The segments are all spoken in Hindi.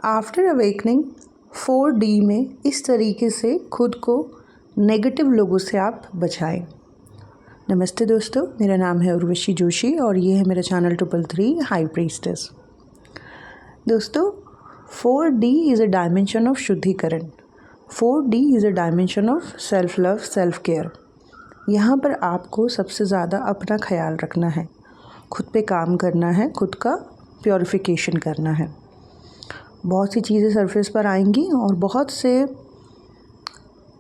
आफ्टर अवेकनिंग 4D में इस तरीके से खुद को नेगेटिव लोगों से आप बचाएं। नमस्ते दोस्तों, मेरा नाम है उर्वशी जोशी और ये है मेरा चैनल 333 हाई प्रीस्टेस। दोस्तों, 4D is a dimension of शुद्धिकरण। 4D is a dimension of self love, self care. यहाँ पर आपको सबसे ज़्यादा अपना ख्याल रखना है, खुद पे काम करना है, खुद का प्योरिफिकेशन करना है। बहुत सी चीज़ें सरफेस पर आएंगी और बहुत से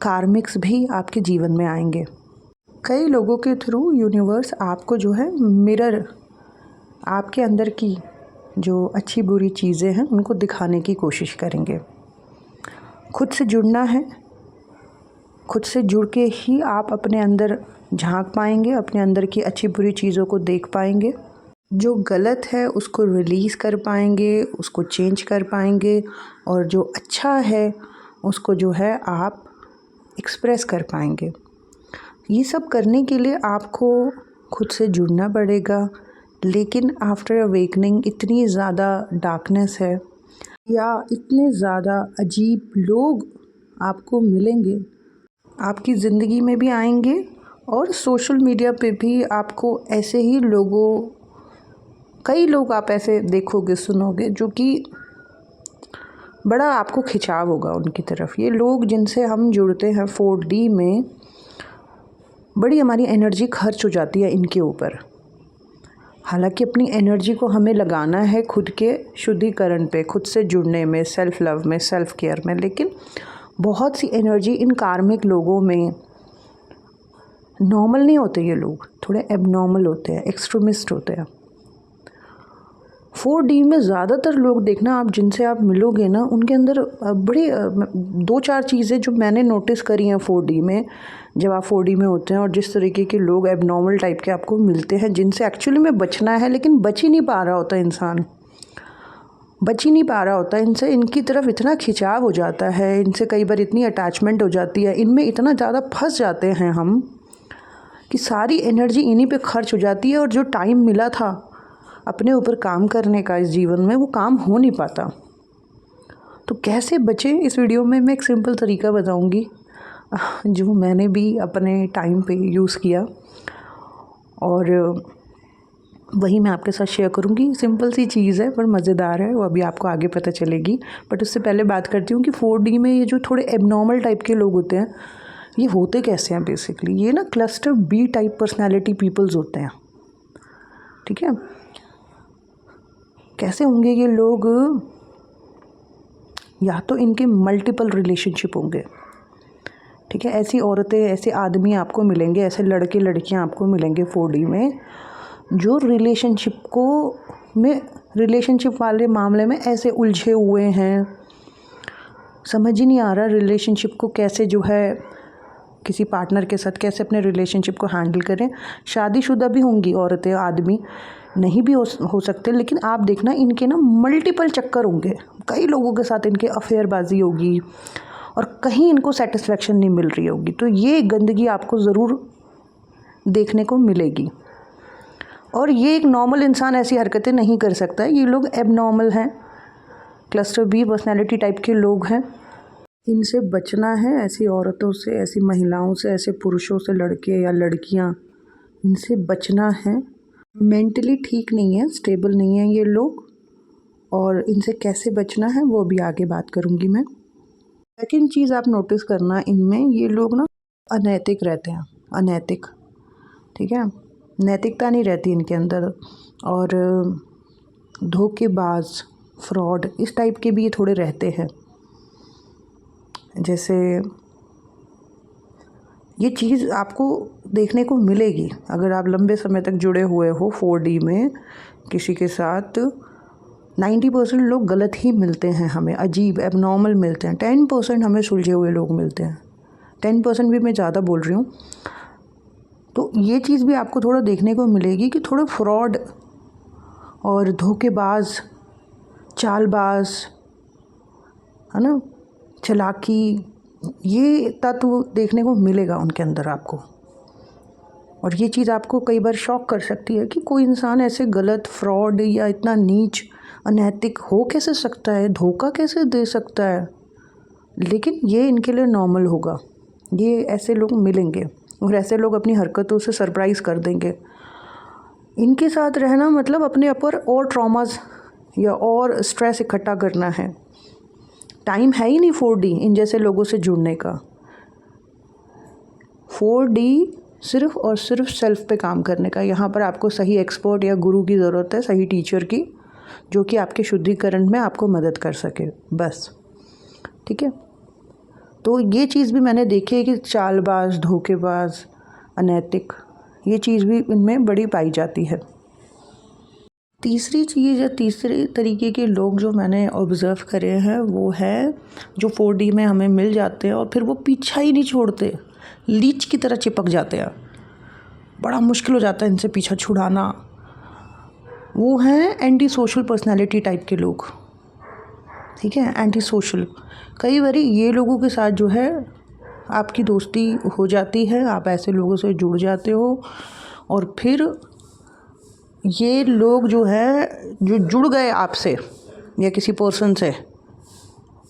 कार्मिक्स भी आपके जीवन में आएंगे। कई लोगों के थ्रू यूनिवर्स आपको जो है मिरर, आपके अंदर की जो अच्छी बुरी चीज़ें हैं उनको दिखाने की कोशिश करेंगे। खुद से जुड़ना है, खुद से जुड़ के ही आप अपने अंदर झांक पाएंगे, अपने अंदर की अच्छी बुरी चीज़ों को देख पाएंगे। जो गलत है उसको रिलीज़ कर पाएंगे, उसको चेंज कर पाएंगे और जो अच्छा है उसको जो है आप एक्सप्रेस कर पाएंगे। ये सब करने के लिए आपको खुद से जुड़ना पड़ेगा। लेकिन आफ्टर अवेकनिंग इतनी ज़्यादा डार्कनेस है या इतने ज़्यादा अजीब लोग आपको मिलेंगे, आपकी ज़िंदगी में भी आएंगे और सोशल मीडिया पे भी आपको ऐसे ही कई लोग आप ऐसे देखोगे, सुनोगे, जो कि बड़ा आपको खिंचाव होगा उनकी तरफ। ये लोग जिनसे हम जुड़ते हैं 4D में, बड़ी हमारी एनर्जी खर्च हो जाती है इनके ऊपर। हालांकि अपनी एनर्जी को हमें लगाना है खुद के शुद्धिकरण पे, खुद से जुड़ने में, सेल्फ लव में, सेल्फ केयर में। लेकिन बहुत सी एनर्जी इन कार्मिक लोगों में, नॉर्मल नहीं होते ये लोग, थोड़े एबनॉर्मल होते हैं, एक्सट्रीमिस्ट होते हैं। 4D में ज़्यादातर लोग देखना, आप जिनसे आप मिलोगे ना, उनके अंदर बड़ी 2-4 चीज़ें जो मैंने नोटिस करी हैं 4D में। जब आप 4D में होते हैं और जिस तरीके के लोग एबनॉर्मल टाइप के आपको मिलते हैं, जिनसे एक्चुअली में बचना है लेकिन बच ही नहीं पा रहा होता इंसान, बच ही नहीं पा रहा होता इनसे। इनकी तरफ इतना खिंचाव हो जाता है, इनसे कई बार इतनी अटैचमेंट हो जाती है, इनमें इतना ज़्यादा फंस जाते हैं हम कि सारी एनर्जी इन्हीं पे खर्च हो जाती है और जो टाइम मिला था अपने ऊपर काम करने का इस जीवन में, वो काम हो नहीं पाता। तो कैसे बचें, इस वीडियो में मैं एक सिंपल तरीका बताऊंगी जो मैंने भी अपने टाइम पे यूज़ किया और वही मैं आपके साथ शेयर करूंगी। सिंपल सी चीज़ है पर मज़ेदार है, वो अभी आपको आगे पता चलेगी। बट उससे पहले बात करती हूँ कि 4D में ये जो थोड़े एबनॉर्मल टाइप के लोग होते हैं, ये होते कैसे हैं बेसिकली। ये ना cluster B type personality peoples होते हैं, ठीक है। कैसे होंगे ये लोग? या तो इनके मल्टीपल रिलेशनशिप होंगे, ठीक है। ऐसी औरतें, ऐसे आदमी आपको मिलेंगे, ऐसे लड़के लड़कियां आपको मिलेंगे 4D में, जो रिलेशनशिप वाले मामले में ऐसे उलझे हुए हैं, समझ ही नहीं आ रहा रिलेशनशिप को कैसे जो है किसी पार्टनर के साथ कैसे अपने रिलेशनशिप को हैंडल करें। शादीशुदा भी होंगी औरतें, आदमी नहीं भी हो सकते, लेकिन आप देखना इनके ना मल्टीपल चक्कर होंगे, कई लोगों के साथ इनके अफेयरबाजी होगी और कहीं इनको सेटिस्फेक्शन नहीं मिल रही होगी। तो ये गंदगी आपको ज़रूर देखने को मिलेगी और ये एक नॉर्मल इंसान ऐसी हरकतें नहीं कर सकता। ये लोग एबनॉर्मल हैं, क्लस्टर B पर्सनैलिटी टाइप के लोग हैं। इनसे बचना है, ऐसी औरतों से, ऐसी महिलाओं से, ऐसे पुरुषों से, लड़के या लड़कियां, इनसे बचना है। मेंटली ठीक नहीं है, स्टेबल नहीं है ये लोग, और इनसे कैसे बचना है वो भी आगे बात करूंगी मैं। सेकेंड चीज़ आप नोटिस करना, इनमें ये लोग ना अनैतिक रहते हैं, अनैतिक, ठीक है। नैतिकता नहीं रहती इनके अंदर और धोखेबाज, फ्रॉड, इस टाइप के भी ये थोड़े रहते हैं। जैसे ये चीज़ आपको देखने को मिलेगी अगर आप लंबे समय तक जुड़े हुए हो 4D में किसी के साथ। 90% लोग गलत ही मिलते हैं हमें, अजीब एबनॉर्मल मिलते हैं। 10% हमें सुलझे हुए लोग मिलते हैं। 10% भी मैं ज़्यादा बोल रही हूँ। तो ये चीज़ भी आपको थोड़ा देखने को मिलेगी कि थोड़ा फ्रॉड और धोखेबाज, चालबाज, है ना, चालाकी, ये तत्व देखने को मिलेगा उनके अंदर आपको। और ये चीज़ आपको कई बार शॉक कर सकती है कि कोई इंसान ऐसे गलत, फ्रॉड या इतना नीच अनैतिक हो कैसे सकता है, धोखा कैसे दे सकता है, लेकिन ये इनके लिए नॉर्मल होगा। ये ऐसे लोग मिलेंगे और ऐसे लोग अपनी हरकतों से सरप्राइज़ कर देंगे। इनके साथ रहना मतलब अपने ऊपर और ट्रॉमास या और स्ट्रेस इकट्ठा करना है। टाइम है ही नहीं 4D इन जैसे लोगों से जुड़ने का। 4D सिर्फ़ और सिर्फ सेल्फ पे काम करने का। यहाँ पर आपको सही एक्सपर्ट या गुरु की ज़रूरत है, सही टीचर की, जो कि आपके शुद्धिकरण में आपको मदद कर सके, बस। ठीक है, तो ये चीज़ भी मैंने देखी है कि चालबाज, धोखेबाज, अनैतिक, ये चीज़ भी इनमें बड़ी पाई जाती है। तीसरी चीज़ या तीसरे तरीके के लोग जो मैंने ऑब्ज़र्व करे हैं वो है जो 4D में हमें मिल जाते हैं और फिर वो पीछा ही नहीं छोड़ते, लीच की तरह चिपक जाते हैं। बड़ा मुश्किल हो जाता है इनसे पीछा छुड़ाना। वो हैं एंटी सोशल पर्सनैलिटी टाइप के लोग। ठीक है, एंटी सोशल। कई बारी ये लोगों के साथ जो है आपकी दोस्ती हो जाती है, आप ऐसे लोगों से जुड़ जाते हो और फिर ये लोग जो है जो जुड़ गए आपसे या किसी पर्सन से,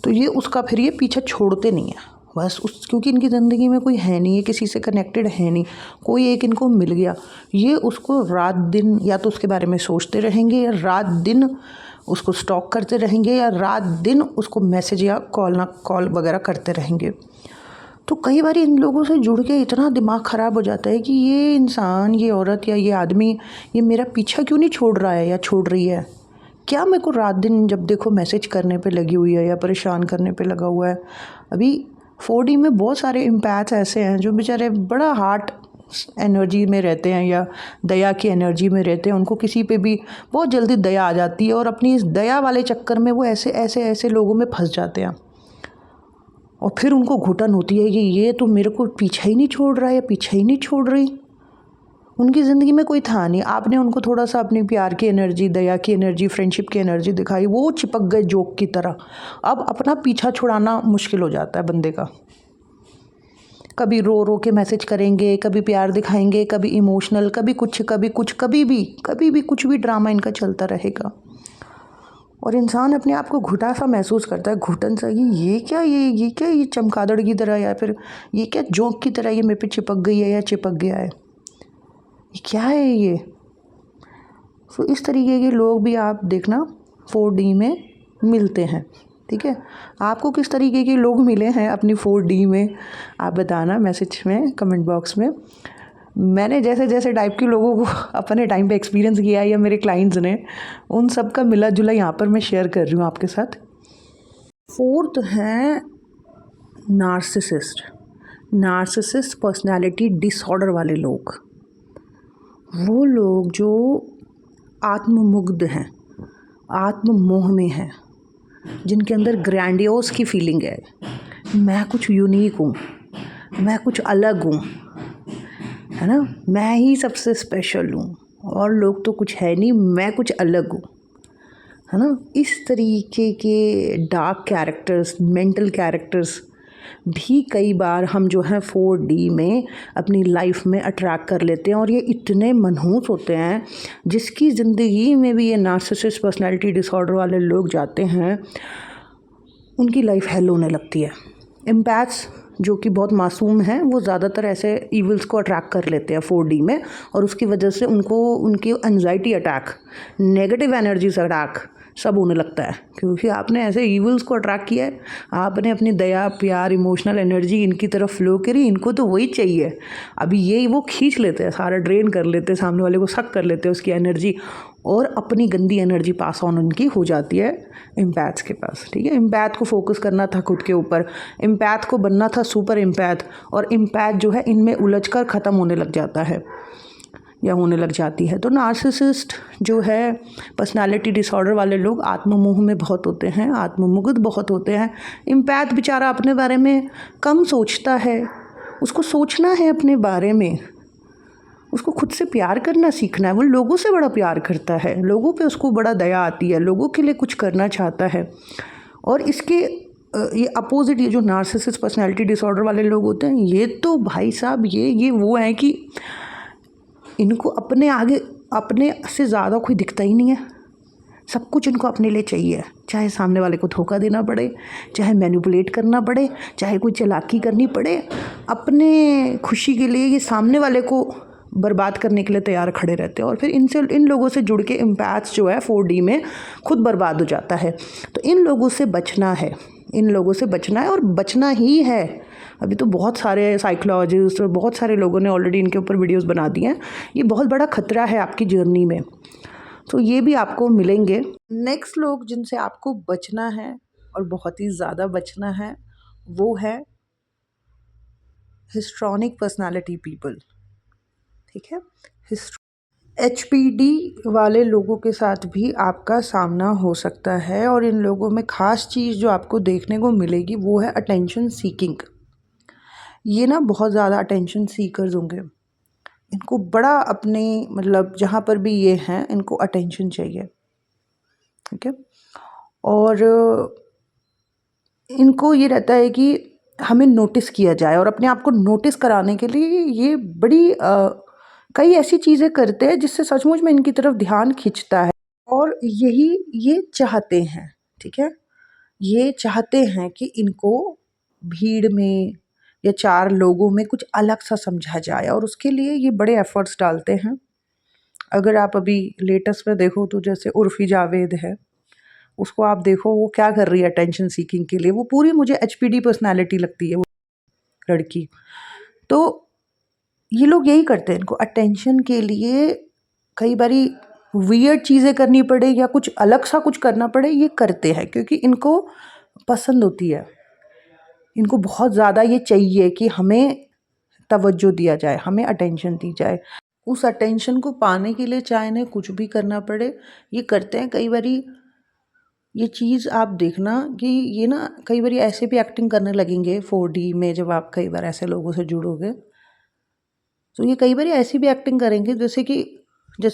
तो ये उसका फिर ये पीछा छोड़ते नहीं है बस क्योंकि इनकी ज़िंदगी में कोई है नहीं, ये किसी से कनेक्टेड है नहीं, कोई एक इनको मिल गया, ये उसको रात दिन या तो उसके बारे में सोचते रहेंगे या रात दिन उसको स्टॉक करते रहेंगे या रात दिन उसको मैसेज या कॉल वगैरह करते रहेंगे। तो कई बार इन लोगों से जुड़ के इतना दिमाग ख़राब हो जाता है कि ये इंसान, ये औरत या ये आदमी, ये मेरा पीछा क्यों नहीं छोड़ रहा है या छोड़ रही है, क्या मेरे को रात दिन जब देखो मैसेज करने पे लगी हुई है या परेशान करने पे लगा हुआ है। अभी 4D में बहुत सारे एम्पैथ्स ऐसे हैं जो बेचारे बड़ा हार्ट एनर्जी में रहते हैं या दया की एनर्जी में रहते हैं, उनको किसी पे भी बहुत जल्दी दया आ जाती है और अपनी इस दया वाले चक्कर में वो ऐसे लोगों में फंस जाते हैं और फिर उनको घुटन होती है कि ये तो मेरे को पीछा ही नहीं छोड़ रहा है या पीछा ही नहीं छोड़ रही। उनकी ज़िंदगी में कोई था नहीं, आपने उनको थोड़ा सा अपनी प्यार की एनर्जी, दया की एनर्जी, फ्रेंडशिप की एनर्जी दिखाई, वो चिपक गए जोक की तरह। अब अपना पीछा छुड़ाना मुश्किल हो जाता है बंदे का। कभी रो रो के मैसेज करेंगे, कभी प्यार दिखाएंगे, कभी इमोशनल, कभी कुछ, कभी भी कुछ भी ड्रामा इनका चलता रहेगा और इंसान अपने आप को घुटा सा महसूस करता है, घुटन सा, ये क्या ये चमगादड़ की तरह या फिर ये क्या जोंक की तरह ये मेरे पे चिपक गई है या चिपक गया है, ये क्या है ये। तो इस तरीके के लोग भी आप देखना 4D में मिलते हैं। ठीक है, आपको किस तरीके के लोग मिले हैं अपनी 4D में, आप बताना मैसेज में, कमेंट बॉक्स में। मैंने जैसे जैसे टाइप के लोगों को अपने टाइम पे एक्सपीरियंस किया है या मेरे क्लाइंट्स ने, उन सब का मिला जुला यहाँ पर मैं शेयर कर रही हूँ आपके साथ। 4th है नार्सिसिस्ट पर्सनालिटी डिसऑर्डर वाले लोग। वो लोग जो आत्ममुग्ध हैं, आत्ममोह में हैं, जिनके अंदर ग्रैंडियोस की फीलिंग है, मैं कुछ यूनिक हूँ, मैं कुछ अलग हूँ, है ना, मैं ही सबसे स्पेशल हूँ और लोग तो कुछ है नहीं, मैं कुछ अलग हूँ, है ना। इस तरीके के डार्क कैरेक्टर्स, मेंटल कैरेक्टर्स भी कई बार हम जो है 4D में अपनी लाइफ में अट्रैक्ट कर लेते हैं और ये इतने मनहूस होते हैं, जिसकी ज़िंदगी में भी ये नार्सिसिस्ट पर्सनालिटी डिसऑर्डर वाले लोग जाते हैं, उनकी लाइफ हेल होने लगती है। एम्पैथ्स जो कि बहुत मासूम हैं, वो ज़्यादातर ऐसे इविल्स को अट्रैक्ट कर लेते हैं 4D में और उसकी वजह से उनको उनकी anxiety attack, negative energies attack सब होने लगता है, क्योंकि आपने ऐसे इविल्स को अट्रैक्ट किया है, आपने अपनी दया, प्यार, इमोशनल एनर्जी इनकी तरफ फ्लो करी, इनको तो वही चाहिए। अभी ये वो खींच लेते हैं, सारा ड्रेन कर लेते हैं, सामने वाले को सक कर लेते हैं उसकी एनर्जी और अपनी गंदी एनर्जी पास ऑन उनकी हो जाती है एम्पैथ्स के पास। ठीक है, एम्पैथ को फोकस करना था खुद के ऊपर, एम्पैथ को बनना था सुपर एम्पैथ, और एम्पैथ जो है इनमें उलझकर ख़त्म होने लग जाता है या होने लग जाती है। तो नार्सिसिस्ट जो है पर्सनालिटी डिसऑर्डर वाले लोग आत्ममोह में बहुत होते हैं, आत्ममुग्ध बहुत होते हैं। एम्पैथ बेचारा अपने बारे में कम सोचता है, उसको सोचना है अपने बारे में, उसको खुद से प्यार करना सीखना है। वो लोगों से बड़ा प्यार करता है, लोगों पे उसको बड़ा दया आती है, लोगों के लिए कुछ करना चाहता है। और इसके ये अपोजिट, ये जो नार्सिसिस्ट पर्सनालिटी डिसऑर्डर वाले लोग होते हैं, ये तो भाई साहब ये वो हैं कि इनको अपने आगे अपने से ज़्यादा कोई दिखता ही नहीं है, सब कुछ इनको अपने लिए चाहिए, चाहे सामने वाले को धोखा देना पड़े, चाहे मैनिपुलेट करना पड़े, चाहे कोई चालाकी करनी पड़े, अपने खुशी के लिए ये सामने वाले को बर्बाद करने के लिए तैयार खड़े रहते हैं। और फिर इन लोगों से जुड़ के इम्पैथ्स जो है 4D में खुद बर्बाद हो जाता है। तो इन लोगों से बचना है, इन लोगों से बचना है और बचना ही है। अभी तो बहुत सारे साइकोलॉजिस्ट और बहुत सारे लोगों ने ऑलरेडी इनके ऊपर वीडियोस बना दिए हैं। ये बहुत बड़ा खतरा है आपकी जर्नी में, तो ये भी आपको मिलेंगे। नेक्स्ट लोग जिनसे आपको बचना है और बहुत ही ज़्यादा बचना है वो है हिस्ट्रॉनिक पर्सनालिटी पीपल। ठीक है, HPD वाले लोगों के साथ भी आपका सामना हो सकता है। और इन लोगों में ख़ास चीज़ जो आपको देखने को मिलेगी वो है अटेंशन सीकिंग। ये ना बहुत ज़्यादा अटेंशन सीकर्स होंगे, इनको बड़ा अपने मतलब जहाँ पर भी ये हैं इनको अटेंशन चाहिए। ठीक है, और इनको ये रहता है कि हमें नोटिस किया जाए, और अपने आप को नोटिस कराने के लिए ये बड़ी कई ऐसी चीज़ें करते हैं जिससे सचमुच में इनकी तरफ ध्यान खिंचता है। और यही ये चाहते हैं, ठीक है, ये चाहते हैं कि इनको भीड़ में या 4 लोगों में कुछ अलग सा समझा जाए, और उसके लिए ये बड़े एफ़र्ट्स डालते हैं। अगर आप अभी लेटेस्ट में देखो तो जैसे उर्फ़ी जावेद है, उसको आप देखो वो क्या कर रही है अटेंशन सीकिंग के लिए। वो पूरी मुझे HPD पर्सनैलिटी लगती है वो लड़की। तो ये लोग यही करते हैं, इनको अटेंशन के लिए कई बारी वियर्ड चीज़ें करनी पड़े या कुछ अलग सा कुछ करना पड़े, ये करते हैं क्योंकि इनको पसंद होती है। इनको बहुत ज़्यादा ये चाहिए कि हमें तवज्जो दिया जाए, हमें अटेंशन दी जाए। उस अटेंशन को पाने के लिए चाहे इन्हें कुछ भी करना पड़े, ये करते हैं। कई बारी ये चीज़ आप देखना कि ये ना कई बारी ऐसे भी एक्टिंग करने लगेंगे 4D में, जब आप कई बार ऐसे लोगों से जुड़ोगे तो ये कई बार ऐसी भी एक्टिंग करेंगे जैसे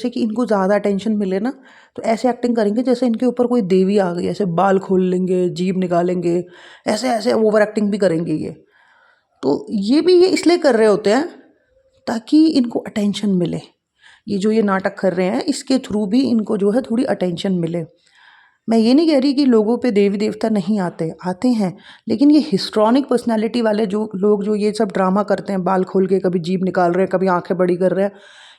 कि इनको ज़्यादा अटेंशन मिले ना, तो ऐसे एक्टिंग करेंगे जैसे इनके ऊपर कोई देवी आ गई, ऐसे बाल खोल लेंगे, जीभ निकालेंगे, ऐसे ऐसे ओवर एक्टिंग भी करेंगे ये। तो ये इसलिए कर रहे होते हैं ताकि इनको अटेंशन मिले। ये नाटक कर रहे हैं इसके थ्रू भी इनको जो है थोड़ी अटेंशन मिले। मैं ये नहीं कह रही कि लोगों पे देवी देवता नहीं आते, आते हैं, लेकिन ये हिस्ट्रॉनिक पर्सनालिटी वाले जो लोग जो ये सब ड्रामा करते हैं, बाल खोल के कभी जीभ निकाल रहे हैं, कभी आंखें बड़ी कर रहे हैं,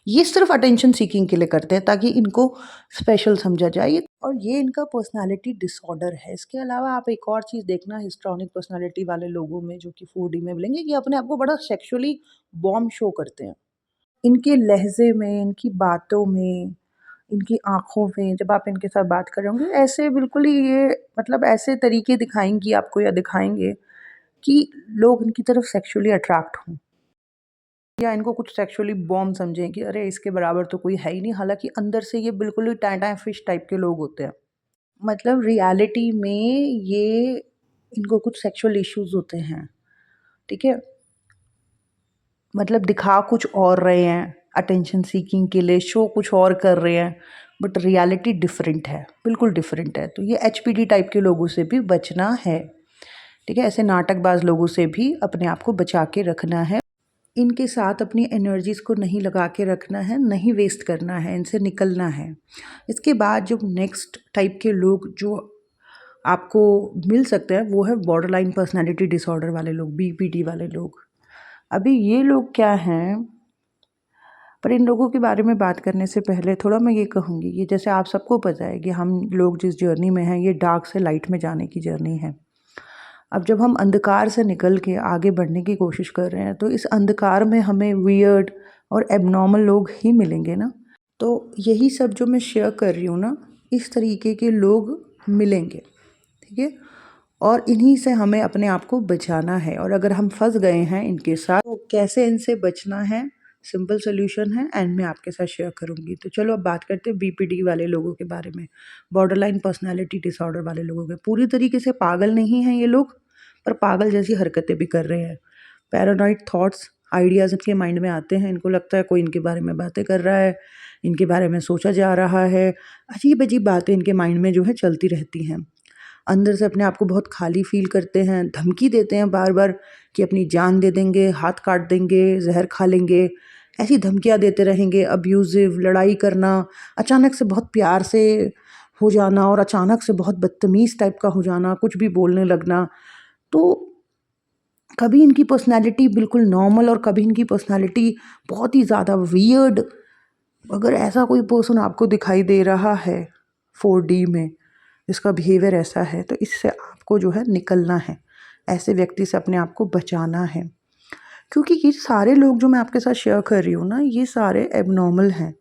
ये सिर्फ अटेंशन सीकिंग के लिए करते हैं ताकि इनको स्पेशल समझा जाए। और ये इनका पर्सनालिटी डिसऑर्डर है। इसके अलावा आप एक और चीज़ देखना हिस्ट्रॉनिक पर्सनालिटी वाले लोगों में जो कि 4D में मिलेंगे, कि अपने आप को बड़ा सेक्सुअली बॉम्ब शो करते हैं। इनके लहजे में, इनकी बातों में, इनकी आँखों में, जब आप इनके साथ बात कर रहे होंगे, ऐसे बिल्कुल ही ये मतलब ऐसे तरीके दिखाएँगी आपको या दिखाएँगे कि लोग इनकी तरफ सेक्सुअली अट्रैक्ट हों, या इनको कुछ सेक्सुअली बॉम्ब समझें कि अरे इसके बराबर तो कोई है ही नहीं। हालाँकि अंदर से ये बिल्कुल ही टाँ-टाँ फिश टाइप के लोग होते हैं। मतलब रियलिटी में ये इनको कुछ सेक्सुअल इश्यूज़ होते हैं, ठीक है? मतलब दिखा कुछ और रहे हैं, अटेंशन सीकिंग के लिए शो कुछ और कर रहे हैं, बट रियलिटी डिफरेंट है, बिल्कुल डिफरेंट है। तो ये HPD टाइप के लोगों से भी बचना है, ठीक है? ऐसे नाटकबाज लोगों से भी अपने आप को बचा के रखना है। इनके साथ अपनी एनर्जीज़ को नहीं लगा के रखना है, नहीं वेस्ट करना है, इनसे निकलना है। इसके बाद जो नेक्स्ट टाइप के लोग जो आपको मिल सकते हैं वो है बॉर्डरलाइन पर्सनैलिटी डिसऑर्डर वाले लोग, BPD वाले लोग। अभी ये लोग क्या हैं, पर इन लोगों के बारे में बात करने से पहले थोड़ा मैं ये कहूँगी, ये जैसे आप सबको पता है कि हम लोग जिस जर्नी में हैं ये डार्क से लाइट में जाने की जर्नी है। अब जब हम अंधकार से निकल के आगे बढ़ने की कोशिश कर रहे हैं तो इस अंधकार में हमें वियर्ड और एबनॉर्मल लोग ही मिलेंगे ना। तो यही सब जो मैं शेयर कर रही हूँ ना, इस तरीके के लोग मिलेंगे, ठीक है? और इन्हीं से हमें अपने आप को बचाना है। और अगर हम फंस गए हैं इनके साथ तो कैसे इनसे बचना है, सिंपल सोल्यूशन है, एंड मैं आपके साथ शेयर करूँगी। तो चलो अब बात करते हैं BPD वाले लोगों के बारे में, बॉर्डरलाइन पर्सनैलिटी डिसऑर्डर वाले लोगों के। पूरी तरीके से पागल नहीं हैं ये लोग, पर पागल जैसी हरकतें भी कर रहे हैं। पैरानॉइड थॉट्स, आइडियाज़ इनके माइंड में आते हैं, इनको लगता है कोई इनके बारे में बातें कर रहा है, इनके बारे में सोचा जा रहा है, अजीब-अजीब बातें इनके माइंड में जो है चलती रहती हैं। अंदर से अपने आप को बहुत खाली फ़ील करते हैं, धमकी देते हैं बार-बार कि अपनी जान दे देंगे, हाथ काट देंगे, ज़हर खा लेंगे, ऐसी धमकियाँ देते रहेंगे। अब्यूज़िव, लड़ाई करना, अचानक से बहुत प्यार से हो जाना और अचानक से बहुत बदतमीज़ टाइप का हो जाना, कुछ भी बोलने लगना। तो कभी इनकी पर्सनैलिटी बिल्कुल नॉर्मल और कभी इनकी पर्सनैलिटी बहुत ही ज़्यादा वियर्ड। अगर ऐसा कोई पर्सन आपको दिखाई दे रहा है 4D में, जिसका बिहेवियर ऐसा है, तो इससे आपको जो है निकलना है, ऐसे व्यक्ति से अपने आप को बचाना है। क्योंकि ये सारे लोग जो मैं आपके साथ शेयर कर रही हूँ ना, ये सारे एबनॉर्मल हैं।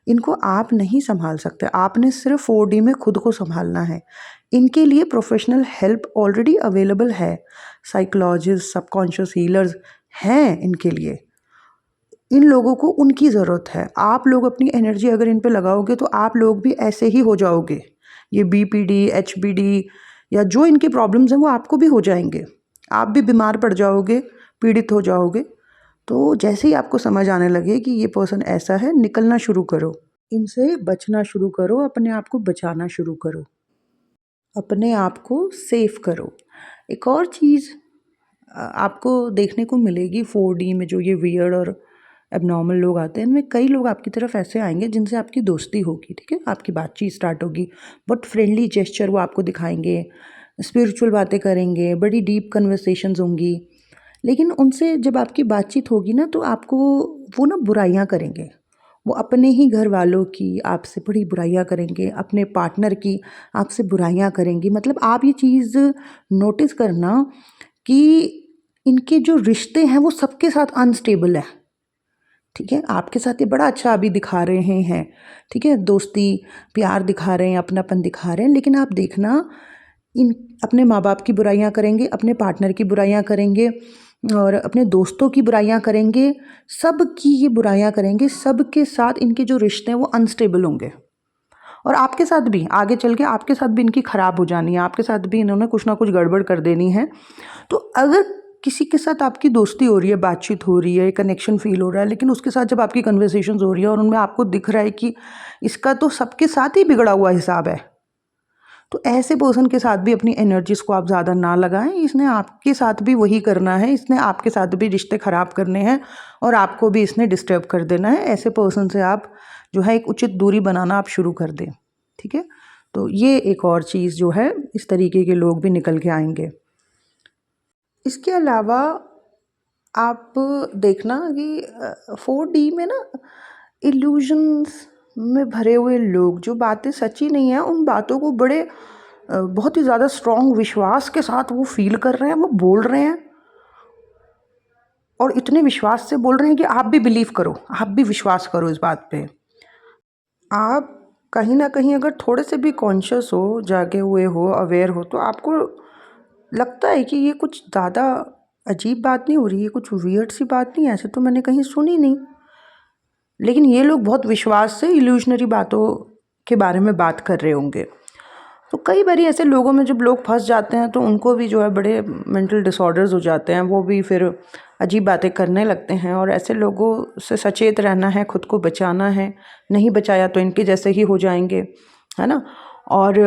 इनको आप नहीं संभाल सकते, आपने सिर्फ 4D में खुद को संभालना है। इनके लिए प्रोफेशनल हेल्प ऑलरेडी अवेलेबल है, साइकोलॉजिस्ट, सबकॉन्शियस हीलर्स हैं इनके लिए। इन लोगों को उनकी ज़रूरत है। आप लोग अपनी एनर्जी अगर इन पे लगाओगे तो आप लोग भी ऐसे ही हो जाओगे। ये BPD, HBD या जो इनकी प्रॉब्लम्स हैं वो आपको भी हो जाएंगे। आप भी बीमार पड़ जाओगे, पीड़ित हो जाओगे। तो जैसे ही आपको समझ आने लगे कि ये पर्सन ऐसा है, निकलना शुरू करो, इनसे बचना शुरू करो, अपने आप को बचाना शुरू करो, अपने आप को सेफ करो। एक और चीज़ आपको देखने को मिलेगी 4D में, जो ये वियर्ड और एबनॉर्मल लोग आते हैं, इनमें कई लोग आपकी तरफ ऐसे आएंगे जिनसे आपकी दोस्ती होगी, ठीक है, आपकी बातचीत स्टार्ट होगी, बहुत फ्रेंडली जेस्चर वो आपको दिखाएंगे, स्पिरिचुअल बातें करेंगे, बड़ी डीप कन्वर्सेशंस होंगी। लेकिन उनसे जब आपकी बातचीत होगी ना, तो आपको वो ना बुराइयाँ करेंगे। वो अपने ही घर वालों की आपसे बड़ी बुराइयाँ करेंगे, अपने पार्टनर की आपसे बुराइयाँ करेंगी। मतलब आप ये चीज़ नोटिस करना कि इनके जो रिश्ते हैं वो सबके साथ अनस्टेबल है, ठीक है। आपके साथ ये बड़ा अच्छा अभी दिखा रहे हैं, ठीक है, दोस्ती, प्यार दिखा रहे हैं, अपनापन दिखा रहे हैं, लेकिन आप देखना इन अपने माँ बाप की बुराइयाँ करेंगे, अपने पार्टनर की बुराइयाँ करेंगे और अपने दोस्तों की बुराइयाँ करेंगे, सब की ये बुराइयाँ करेंगे। सब के साथ इनके जो रिश्ते हैं वो अनस्टेबल होंगे और आपके साथ भी आगे चल के आपके साथ भी इनकी ख़राब हो जानी है, आपके साथ भी इन्होंने कुछ ना कुछ गड़बड़ कर देनी है। तो अगर किसी के साथ आपकी दोस्ती हो रही है, बातचीत हो रही है, कनेक्शन फील हो रहा है, लेकिन उसके साथ जब आपकी कन्वर्सेशंस हो रही है और उनमें आपको दिख रहा है कि इसका तो सबके साथ ही बिगड़ा हुआ हिसाब है, तो ऐसे पर्सन के साथ भी अपनी एनर्जीज़ को आप ज़्यादा ना लगाएं। इसने आपके साथ भी वही करना है, इसने आपके साथ भी रिश्ते ख़राब करने हैं और आपको भी इसने डिस्टर्ब कर देना है। ऐसे पर्सन से आप जो है एक उचित दूरी बनाना आप शुरू कर दें, ठीक है। तो ये एक और चीज़ जो है, इस तरीके के लोग भी निकल के आएंगे। इसके अलावा आप देखना कि 4D में ना इल्यूजन्स में भरे हुए लोग, जो बातें सच्ची नहीं है, उन बातों को बड़े बहुत ही ज़्यादा स्ट्रॉन्ग विश्वास के साथ वो फील कर रहे हैं, वो बोल रहे हैं और इतने विश्वास से बोल रहे हैं कि आप भी बिलीव करो, आप भी विश्वास करो इस बात पे। आप कहीं ना कहीं अगर थोड़े से भी कॉन्शियस हो, जागे हुए हो, अवेयर हो, तो आपको लगता है कि ये कुछ ज़्यादा अजीब बात नहीं हो रही है, कुछ वियर्ड सी बात नहीं है, ऐसे तो मैंने कहीं सुनी नहीं। लेकिन ये लोग बहुत विश्वास से इल्यूशनरी बातों के बारे में बात कर रहे होंगे। तो कई बार ऐसे लोगों में जब लोग फंस जाते हैं तो उनको भी जो है बड़े मेंटल डिसऑर्डर्स हो जाते हैं, वो भी फिर अजीब बातें करने लगते हैं। और ऐसे लोगों से सचेत रहना है, खुद को बचाना है, नहीं बचाया तो इनके जैसे ही हो जाएंगे, है ना। और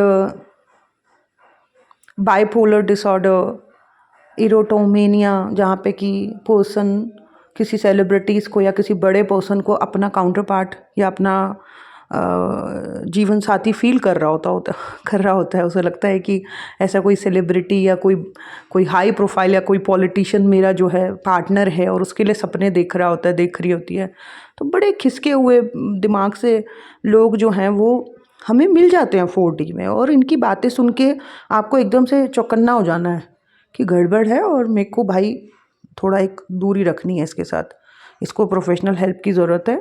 बाइपोलर डिसऑर्डर, इरोटोमेनिया, जहाँ पे कि पर्सन किसी सेलिब्रिटीज़ को या किसी बड़े पर्सन को अपना काउंटर पार्ट या अपना जीवन साथी फील कर रहा होता है। उसे लगता है कि ऐसा कोई सेलिब्रिटी या कोई हाई प्रोफाइल या कोई पॉलिटिशियन मेरा जो है पार्टनर है, और उसके लिए सपने देख रही होती है। तो बड़े खिसके हुए दिमाग से लोग जो हैं वो हमें मिल जाते हैं 4D में, और इनकी बातें सुन के आपको एकदम से चौकन्ना हो जाना है कि गड़बड़ है और मेरे को भाई थोड़ा एक दूरी रखनी है इसके साथ, इसको प्रोफेशनल हेल्प की ज़रूरत है।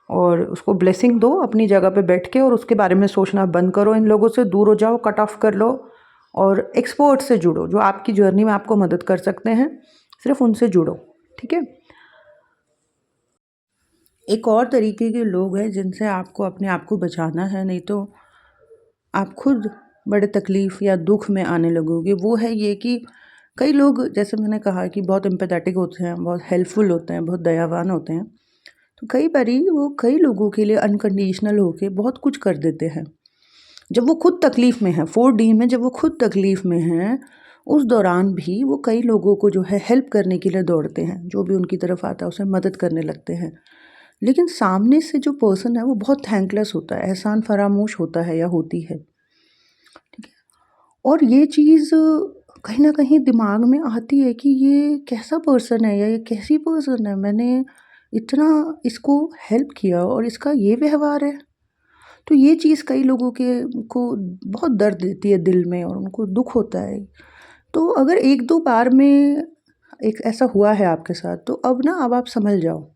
और उसको ब्लेसिंग दो अपनी जगह पे बैठ के, और उसके बारे में सोचना बंद करो, इन लोगों से दूर हो जाओ, कट ऑफ कर लो और एक्सपर्ट से जुड़ो जो आपकी जर्नी में आपको मदद कर सकते हैं, सिर्फ उनसे जुड़ो, ठीक है। एक और तरीके के लोग हैं जिनसे आपको अपने आप को बचाना है, नहीं तो आप खुद बड़े तकलीफ़ या दुख में आने लगोगे। वो है ये कि कई लोग, जैसे मैंने कहा, कि बहुत एम्पैथेटिक होते हैं, बहुत हेल्पफुल होते हैं, बहुत दयावान होते हैं। तो कई बारी वो कई लोगों के लिए अनकंडीशनल होके बहुत कुछ कर देते हैं। जब वो खुद तकलीफ़ में हैं, 4D में जब वो खुद तकलीफ़ में हैं, उस दौरान भी वो कई लोगों को जो है हेल्प करने के लिए दौड़ते हैं, जो भी उनकी तरफ आता है उसे मदद करने लगते हैं। लेकिन सामने से जो पर्सन है वो बहुत थैंकलेस होता है, एहसान फरामोश होता है या होती है। और ये चीज़ कहीं न कहीं दिमाग में आती है कि ये कैसा पर्सन है या ये कैसी पर्सन है? मैंने इतना इसको हेल्प किया और इसका ये व्यवहार है। तो ये चीज़ कई लोगों के को बहुत दर्द देती है दिल में और उनको दुःख होता है। तो अगर 1-2 बार में एक ऐसा हुआ है आपके साथ, तो अब आप सँभल जाओ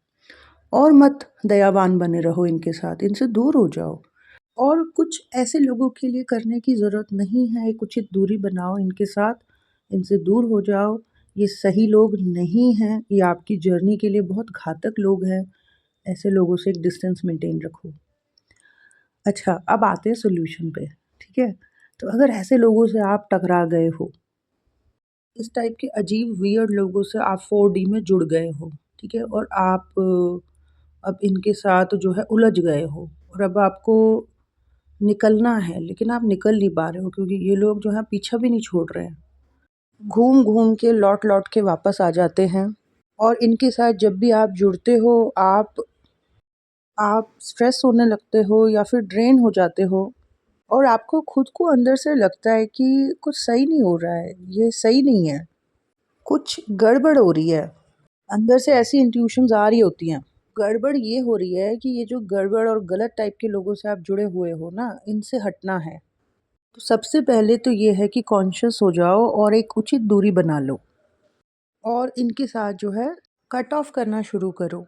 और मत दयावान बने रहो इनके साथ, इनसे दूर हो जाओ। और कुछ ऐसे लोगों के लिए करने की ज़रूरत नहीं है, एक उचित दूरी बनाओ इनके साथ, इनसे दूर हो जाओ। ये सही लोग नहीं हैं, ये आपकी जर्नी के लिए बहुत घातक लोग हैं, ऐसे लोगों से एक डिस्टेंस मेंटेन रखो। अच्छा, अब आते हैं सॉल्यूशन पे, ठीक है? तो अगर ऐसे लोगों से आप टकरा गए हो, इस टाइप के अजीब वियर्ड लोगों से आप 4D में जुड़ गए हो, ठीक है? और आप अब इनके साथ जो है उलझ गए हो और अब आपको निकलना है, लेकिन आप निकल नहीं पा रहे हो क्योंकि ये लोग जो हैं पीछा भी नहीं छोड़ रहे हैं। घूम-घूम के, लौट-लौट के वापस आ जाते हैं और इनके साथ जब भी आप जुड़ते हो, आप स्ट्रेस होने लगते हो या फिर ड्रेन हो जाते हो और आपको खुद को अंदर से लगता है कि कुछ सही नहीं हो रहा है, ये सही नहीं है, कुछ गड़बड़ हो रही है। अंदर से ऐसी इंट्यूशंस आ रही होती हैं। गड़बड़ ये हो रही है कि ये जो गड़बड़ और गलत टाइप के लोगों से आप जुड़े हुए हो ना, इनसे हटना है। तो सबसे पहले तो ये है कि कॉन्शियस हो जाओ और एक उचित दूरी बना लो और इनके साथ जो है कट ऑफ करना शुरू करो।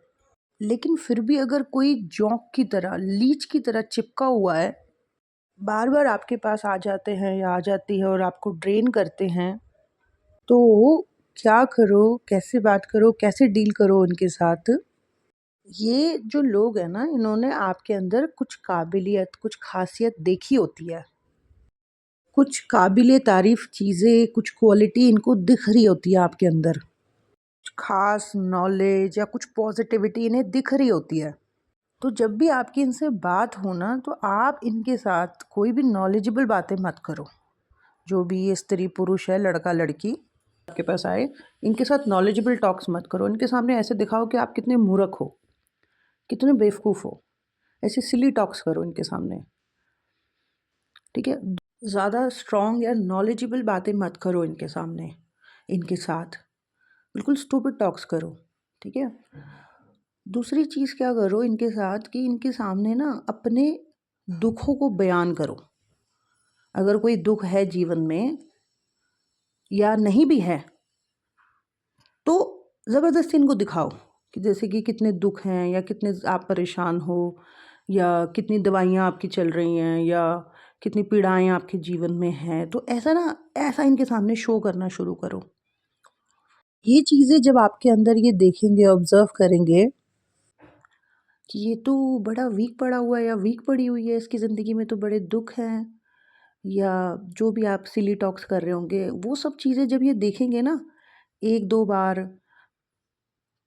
लेकिन फिर भी अगर कोई जोंक की तरह, लीच की तरह चिपका हुआ है, बार-बार आपके पास आ जाते हैं या आ जाती है और आपको ड्रेन करते हैं, तो क्या करो, कैसे बात करो, कैसे डील करो उनके साथ? ये जो लोग हैं ना, इन्होंने आपके अंदर कुछ काबिलियत, कुछ ख़ासियत देखी होती है। कुछ काबिले तारीफ़ चीज़ें, कुछ क्वालिटी इनको दिख रही होती है आपके अंदर। कुछ ख़ास नॉलेज या कुछ पॉज़िटिविटी इन्हें दिख रही होती है। तो जब भी आपकी इनसे बात हो ना, तो आप इनके साथ कोई भी नॉलेजेबल बातें मत करो। जो भी ये स्त्री पुरुष है, लड़का-लड़की आपके पास आए, इनके साथ नॉलेजेबल टॉक्स मत करो। इनके सामने ऐसे दिखाओ कि आप कितने मूर्ख हो, कितने बेवकूफ़ हो। ऐसे सिली टॉक्स करो इनके सामने, ठीक है? ज़्यादा स्ट्रॉन्ग या नॉलेजेबल बातें मत करो इनके सामने, इनके साथ। बिल्कुल स्टूपिड टॉक्स करो, ठीक है? दूसरी चीज़ क्या करो इनके साथ कि इनके सामने ना अपने दुखों को बयान करो। अगर कोई दुख है जीवन में या नहीं भी है, तो ज़बरदस्ती इनको दिखाओ कि जैसे कि कितने दुख हैं या कितने आप परेशान हो या कितनी दवाइयाँ आपकी चल रही हैं या कितनी पीड़ाएँ आपके जीवन में हैं। तो ऐसा इनके सामने शो करना शुरू करो। ये चीज़ें जब आपके अंदर ये देखेंगे, ऑब्ज़र्व करेंगे कि ये तो बड़ा वीक पड़ा हुआ है या वीक पड़ी हुई है, इसकी ज़िंदगी में तो बड़े दुःख हैं या जो भी आप सिली टॉक्स कर रहे होंगे, वो सब चीज़ें जब ये देखेंगे ना 1-2 बार,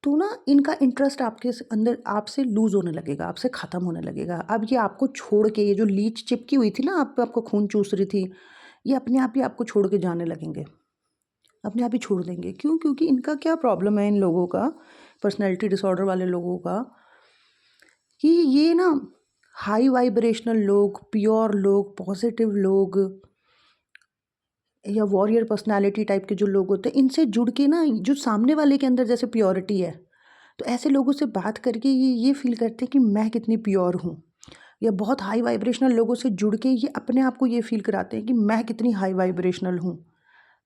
तो ना इनका इंटरेस्ट आपके अंदर आपसे लूज़ होने लगेगा, आपसे ख़त्म होने लगेगा। अब ये आपको छोड़ के ये जो लीच चिपकी हुई थी ना आप पे, आपको खून चूस रही थी, ये अपने आप ही आपको छोड़ के जाने लगेंगे। अपने आप ही छोड़ देंगे। क्यों? क्योंकि इनका क्या प्रॉब्लम है इन लोगों का, पर्सनैलिटी डिसऑर्डर वाले लोगों का, कि ये ना हाई वाइब्रेशनल लोग, प्योर लोग, पॉज़िटिव लोग या वॉरियर पर्सनैलिटी टाइप के जो लोग होते हैं, इनसे जुड़ के ना जो सामने वाले के अंदर जैसे प्योरिटी है, तो ऐसे लोगों से बात करके ये फ़ील करते हैं कि मैं कितनी प्योर हूँ। या बहुत हाई वाइब्रेशनल लोगों से जुड़ के ये अपने आप को ये फ़ील कराते हैं कि मैं कितनी हाई वाइब्रेशनल हूँ,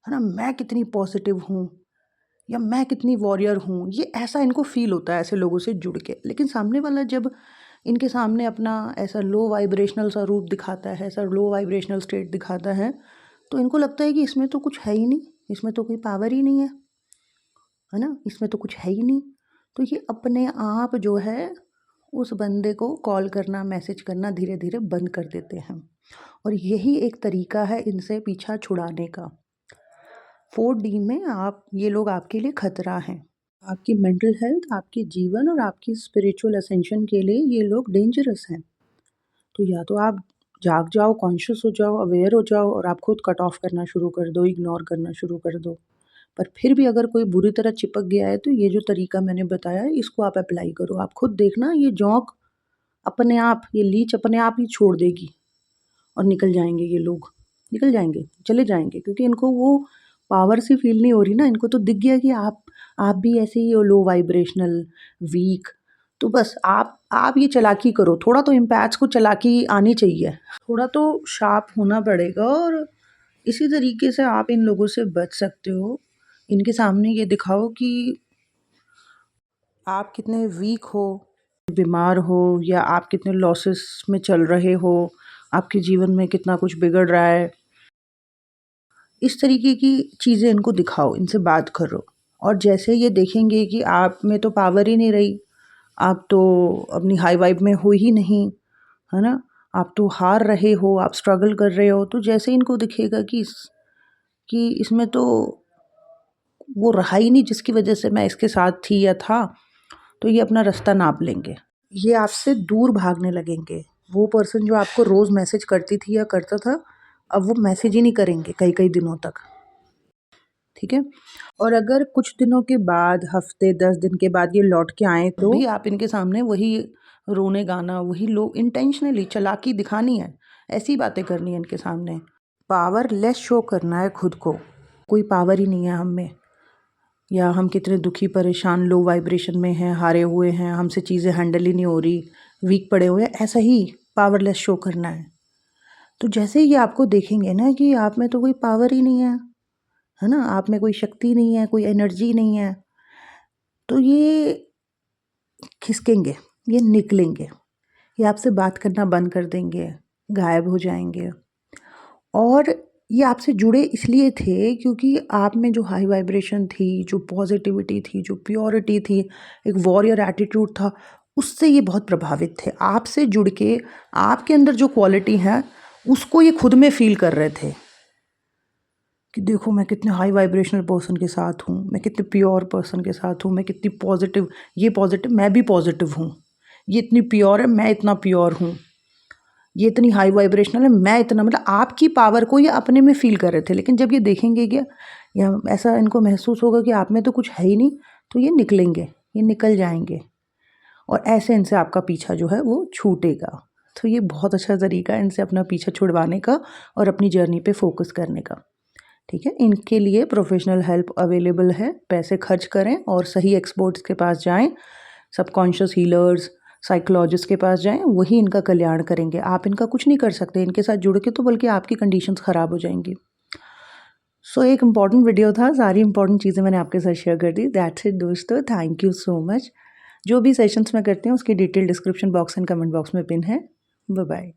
है ना? मैं कितनी पॉज़िटिव हूँ या मैं कितनी वॉरियर हूँ। ये ऐसा इनको फ़ील होता है ऐसे लोगों से जुड़ के। लेकिन सामने वाला जब इनके सामने अपना ऐसा लो वाइब्रेशनल सा रूप दिखाता है, ऐसा लो वाइब्रेशनल स्टेट दिखाता है, तो इनको लगता है कि इसमें तो कुछ है ही नहीं, इसमें तो कोई पावर ही नहीं है ना? इसमें तो कुछ है ही नहीं। तो ये अपने आप जो है उस बंदे को कॉल करना, मैसेज करना धीरे-धीरे बंद कर देते हैं और यही एक तरीका है इनसे पीछा छुड़ाने का। 4D में आप ये लोग आपके लिए खतरा हैं। आपकी मेंटल हेल्थ, आपके जीवन और आपकी स्पिरिचुअल असेंशन के लिए ये लोग डेंजरस हैं। तो या तो आप जाग जाओ, कॉन्शियस हो जाओ, अवेयर हो जाओ और आप खुद कट ऑफ करना शुरू कर दो, इग्नोर करना शुरू कर दो। पर फिर भी अगर कोई बुरी तरह चिपक गया है, तो ये जो तरीका मैंने बताया है, इसको आप अप्लाई करो। आप खुद देखना ये जोंक अपने आप, ये लीच अपने आप ही छोड़ देगी और निकल जाएँगे ये लोग। निकल जाएंगे, चले जाएंगे, क्योंकि इनको वो पावर सी फील नहीं हो रही ना। इनको तो दिख गया कि आप भी ऐसे ही हो, लो वाइब्रेशनल, वीक। तो बस आप ये चालाकी करो, थोड़ा तो इम्पैथ्स को चालाकी आनी चाहिए, थोड़ा तो शार्प होना पड़ेगा। और इसी तरीके से आप इन लोगों से बच सकते हो। इनके सामने ये दिखाओ कि आप कितने वीक हो, बीमार हो, या आप कितने लॉसेस में चल रहे हो, आपके जीवन में कितना कुछ बिगड़ रहा है। इस तरीके की चीज़ें इनको दिखाओ, इनसे बात करो। और जैसे ये देखेंगे कि आप में तो पावर ही नहीं रही, आप तो अपनी हाई वाइब में हो ही नहीं, है ना, आप तो हार रहे हो, आप स्ट्रगल कर रहे हो, तो जैसे इनको दिखेगा कि इसमें तो वो रहा ही नहीं जिसकी वजह से मैं इसके साथ थी या था, तो ये अपना रास्ता नाप लेंगे, ये आपसे दूर भागने लगेंगे। वो पर्सन जो आपको रोज़ मैसेज करती थी या करता था, अब वो मैसेज ही नहीं करेंगे कई कई दिनों तक, ठीक है। और अगर कुछ दिनों के बाद, हफ्ते 10 दिन के बाद ये लौट के आए, तो भी आप इनके सामने वही रोने गाना, वही लोग इंटेंशनली चालाकी दिखानी है, ऐसी बातें करनी है इनके सामने, पावरलेस शो करना है खुद को, कोई पावर ही नहीं है हम में, या हम कितने दुखी, परेशान, लो वाइब्रेशन में हैं, हारे हुए हैं, हमसे चीज़ें हैंडल ही नहीं हो रही, वीक पड़े हुए हैं, ऐसा ही पावरलेस शो करना है। तो जैसे ही ये आपको देखेंगे ना कि आप में तो कोई पावर ही नहीं है ना, आप में कोई शक्ति नहीं है, कोई एनर्जी नहीं है, तो ये खिसकेंगे, ये निकलेंगे, ये आपसे बात करना बंद कर देंगे, गायब हो जाएंगे। और ये आपसे जुड़े इसलिए थे क्योंकि आप में जो हाई वाइब्रेशन थी, जो पॉजिटिविटी थी, जो प्योरिटी थी, एक वॉरियर एटीट्यूड था, उससे ये बहुत प्रभावित थे। आपसे जुड़ के आपके अंदर जो क्वालिटी है उसको ये खुद में फील कर रहे थे कि देखो मैं कितने हाई वाइब्रेशनल पर्सन के साथ हूँ, मैं कितने प्योर पर्सन के साथ हूँ, मैं कितनी पॉजिटिव, ये पॉजिटिव, मैं भी पॉजिटिव हूँ, ये इतनी प्योर है, मैं इतना प्योर हूँ, ये इतनी हाई वाइब्रेशनल है, मैं इतना, मतलब आपकी पावर को ये अपने में फील कर रहे थे। लेकिन जब ये देखेंगे क्या, या ऐसा इनको महसूस होगा कि आप में तो कुछ है ही नहीं, तो ये निकलेंगे, ये निकल जाएंगे, और ऐसे इनसे आपका पीछा जो है वो छूटेगा। तो ये बहुत अच्छा तरीका है इनसे अपना पीछा छुड़वाने का और अपनी जर्नी पे फोकस करने का, ठीक है। इनके लिए प्रोफेशनल हेल्प अवेलेबल है, पैसे खर्च करें और सही एक्सपर्ट्स के पास जाएं, सबकॉन्शियस हीलर्स, साइकोलॉजिस्ट के पास जाएं, वही इनका कल्याण करेंगे। आप इनका कुछ नहीं कर सकते इनके साथ जुड़ के, तो बल्कि आपकी कंडीशंस ख़राब हो जाएंगी। सो एक इम्पॉर्टेंट वीडियो था, सारी इंपॉर्टेंट चीज़ें मैंने आपके साथ शेयर कर दी। दैट्स इट दोस्तों, थैंक यू सो मच। जो भी सेशंस मैं करती हूँ उसकी detail description box and comment box में पिन है। Bye bye.